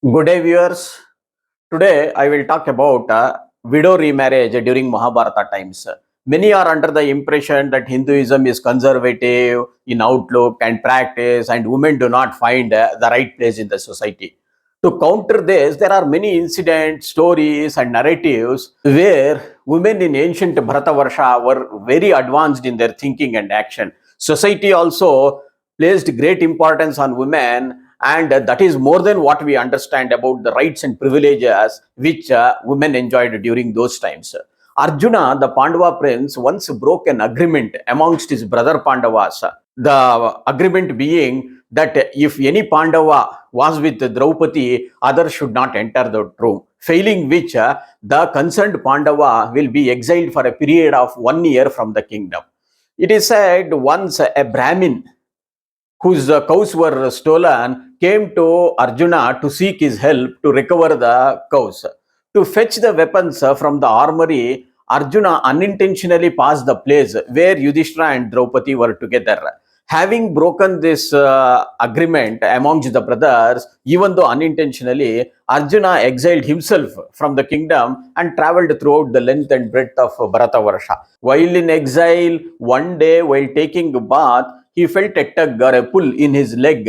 Good day, viewers. Today, I will talk about widow remarriage during Mahabharata times. Many are under the impression that Hinduism is conservative in outlook and practice, and women do not find the right place in the society. To counter this, there are many incidents, stories, and narratives where women in ancient Bharatavarsha were very advanced in their thinking and action. Society also placed great importance on women, and that is more than what we understand about the rights and privileges which women enjoyed during those times. Arjuna, the Pandava prince, once broke an agreement amongst his brother Pandavas. The agreement being that if any Pandava was with Draupadi, others should not enter the room, failing which the concerned Pandava will be exiled for a period of 1 year from the kingdom. It is said once a Brahmin whose cows were stolen came to Arjuna to seek his help to recover the cows. To fetch the weapons from the armory, Arjuna unintentionally passed the place where Yudhishthira and Draupadi were together. Having broken this agreement amongst the brothers, even though unintentionally, Arjuna exiled himself from the kingdom and traveled throughout the length and breadth of Bharatavarsha. While in exile, one day while taking a bath, he felt a tug or a pull in his leg,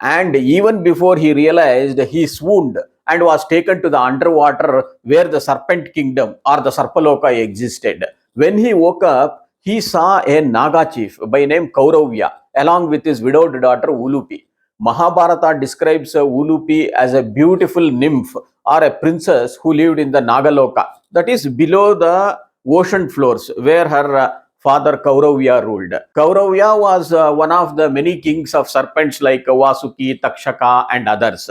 and even before he realized, he swooned and was taken to the underwater where the serpent kingdom or the Sarpaloka existed. When he woke up, he saw a Naga chief by name Kauravya along with his widowed daughter Ulupi. Mahabharata describes Ulupi as a beautiful nymph or a princess who lived in the Nagaloka, that is below the ocean floors where her father Kauravya ruled. Kauravya was one of the many kings of serpents like Vasuki, Takshaka, and others.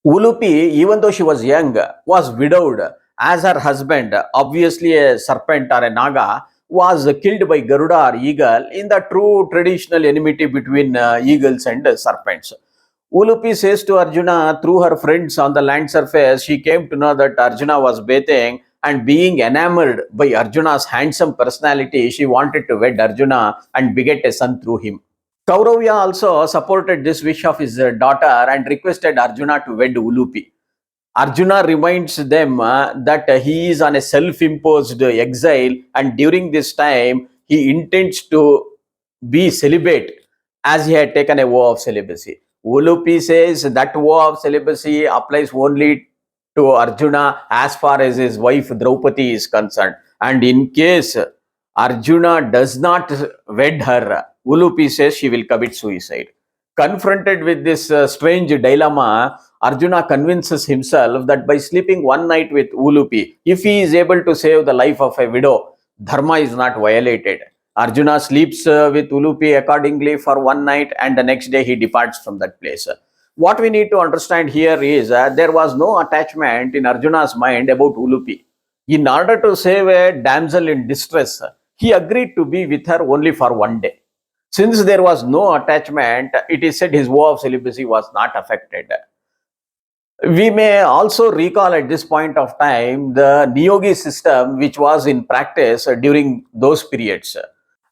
Ulupi, even though she was young, was widowed as her husband, obviously a serpent or a naga, was killed by Garuda or eagle in the true traditional enmity between eagles and serpents. Ulupi says to Arjuna through her friends on the land surface, she came to know that Arjuna was bathing, and being enamored by Arjuna's handsome personality, she wanted to wed Arjuna and beget a son through him. Kauravya also supported this wish of his daughter and requested Arjuna to wed Ulupi. Arjuna reminds them that he is on a self-imposed exile, and during this time he intends to be celibate as he had taken a vow of celibacy. Ulupi says that vow of celibacy applies only to Arjuna as far as his wife Draupadi is concerned. And in case Arjuna does not wed her, Ulupi says she will commit suicide. Confronted with this strange dilemma, Arjuna convinces himself that by sleeping one night with Ulupi, if he is able to save the life of a widow, dharma is not violated. Arjuna sleeps with Ulupi accordingly for one night, and the next day he departs from that place. What we need to understand here is there was no attachment in Arjuna's mind about Ulupi. In order to save a damsel in distress, he agreed to be with her only for one day. Since there was no attachment, it is said his vow of celibacy was not affected. We may also recall at this point of time the Neogi system which was in practice during those periods.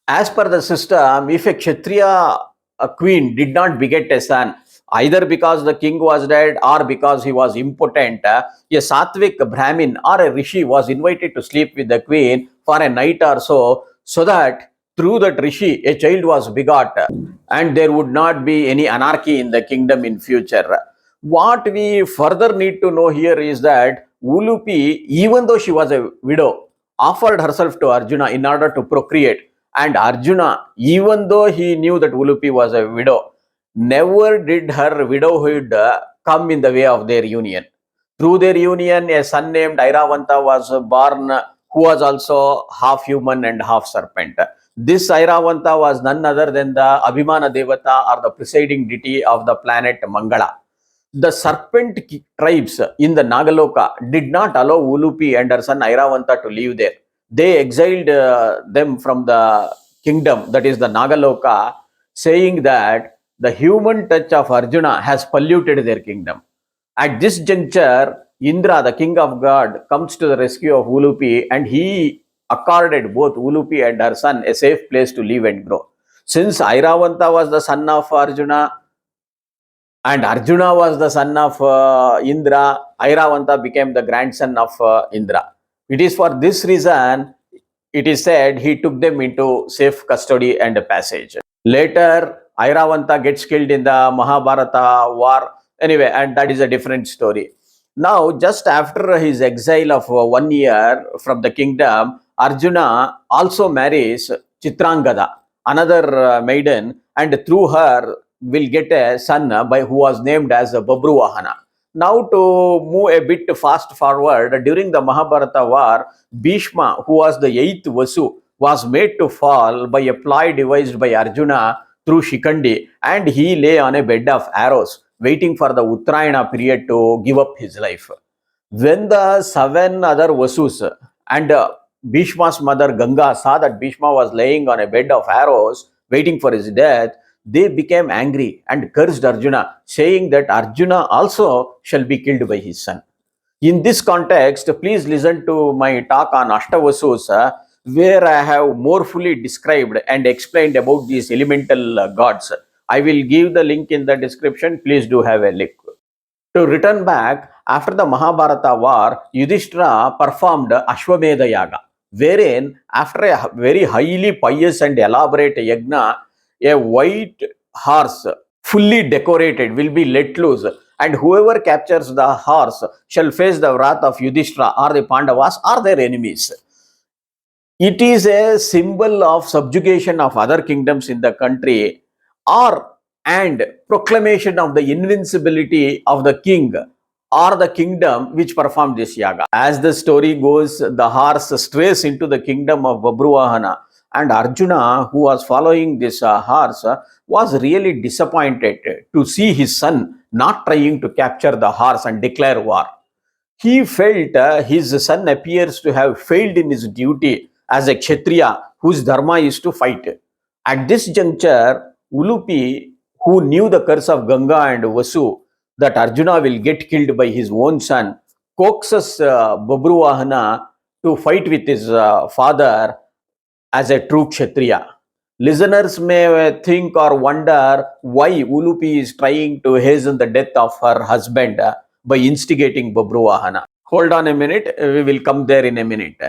As per the system, if a Kshatriya a queen did not beget a son, either because the king was dead or because he was impotent, a Satvik Brahmin or a Rishi was invited to sleep with the queen for a night or so that through that Rishi a child was begot and there would not be any anarchy in the kingdom in future. What we further need to know here is that Ulupi, even though she was a widow, offered herself to Arjuna in order to procreate. And Arjuna, even though he knew that Ulupi was a widow, never did her widowhood come in the way of their union. Through their union, a son named Airavanta was born, who was also half human and half serpent. This Airavanta was none other than the Abhimana Devata or the presiding deity of the planet Mangala. The serpent tribes in the Nagaloka did not allow Ulupi and her son Airavanta to live there. They exiled them from the kingdom, that is the Nagaloka, saying that the human touch of Arjuna has polluted their kingdom. At this juncture, Indra, the king of God, comes to the rescue of Ulupi, and he accorded both Ulupi and her son a safe place to live and grow. Since Airavanta was the son of Arjuna, And Arjuna was the son of Indra. Airavanta became the grandson of Indra. It is for this reason it is said he took them into safe custody and passage. Later, Airavanta gets killed in the Mahabharata war. Anyway, and that is a different story. Now, just after his exile of 1 year from the kingdom, Arjuna also marries Chitrangada, another maiden, and through her will get a son by who was named as Babruvahana. Now, to move a bit fast forward, during the Mahabharata war, Bhishma, who was the eighth Vasu, was made to fall by a ploy devised by Arjuna through Shikandi, and he lay on a bed of arrows, waiting for the Uttarayana period to give up his life. When the seven other Vasus and Bhishma's mother Ganga saw that Bhishma was laying on a bed of arrows, waiting for his death, they became angry and cursed Arjuna, saying that Arjuna also shall be killed by his son. In this context, please listen to my talk on Ashtavasus, where I have more fully described and explained about these elemental gods. I will give the link in the description. Please do have a look. To return back, after the Mahabharata war, Yudhishthira performed Ashwamedha Yaga, wherein after a very highly pious and elaborate yagna, a white horse, fully decorated, will be let loose, and whoever captures the horse shall face the wrath of Yudhishthira or the Pandavas or their enemies. It is a symbol of subjugation of other kingdoms in the country, or and proclamation of the invincibility of the king or the kingdom which performed this yaga. As the story goes, the horse strays into the kingdom of Babruvahana, and Arjuna, who was following this horse, was really disappointed to see his son not trying to capture the horse and declare war. He felt his son appears to have failed in his duty as a Kshatriya whose dharma is to fight. At this juncture, Ulupi, who knew the curse of Ganga and Vasu, that Arjuna will get killed by his own son, coaxes Babruvahana to fight with his father as a true Kshatriya. Listeners may think or wonder why Ulupi is trying to hasten the death of her husband by instigating Babruvahana. Hold on a minute, we will come there in a minute.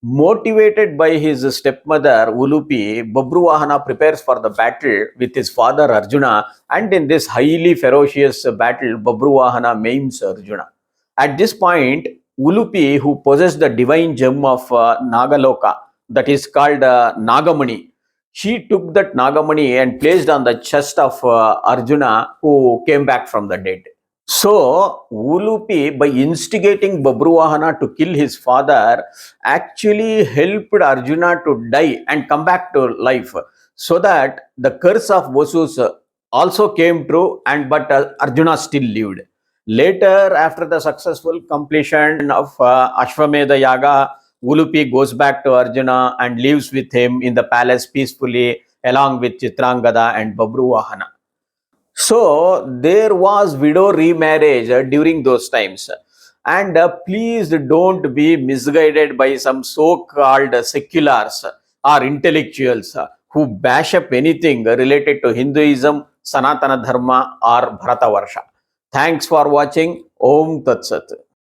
Motivated by his stepmother Ulupi, Babruvahana prepares for the battle with his father Arjuna, and in this highly ferocious battle, Babruvahana maims Arjuna. At this point, Ulupi, who possessed the divine gem of Nagaloka, that is called Nagamani, she took that Nagamani and placed on the chest of Arjuna, who came back from the dead. So, Ulupi, by instigating Babruvahana to kill his father, actually helped Arjuna to die and come back to life, so that the curse of Vasus also came true, and but Arjuna still lived. Later, after the successful completion of Ashwamedha Yaga, Ulupi goes back to Arjuna and lives with him in the palace peacefully, along with Chitrangada and Babruvahana. So there was widow remarriage during those times. And please don't be misguided by some so-called seculars or intellectuals who bash up anything related to Hinduism, Sanatana Dharma or Bharatavarsha. Thanks for watching. Om Tat Sat.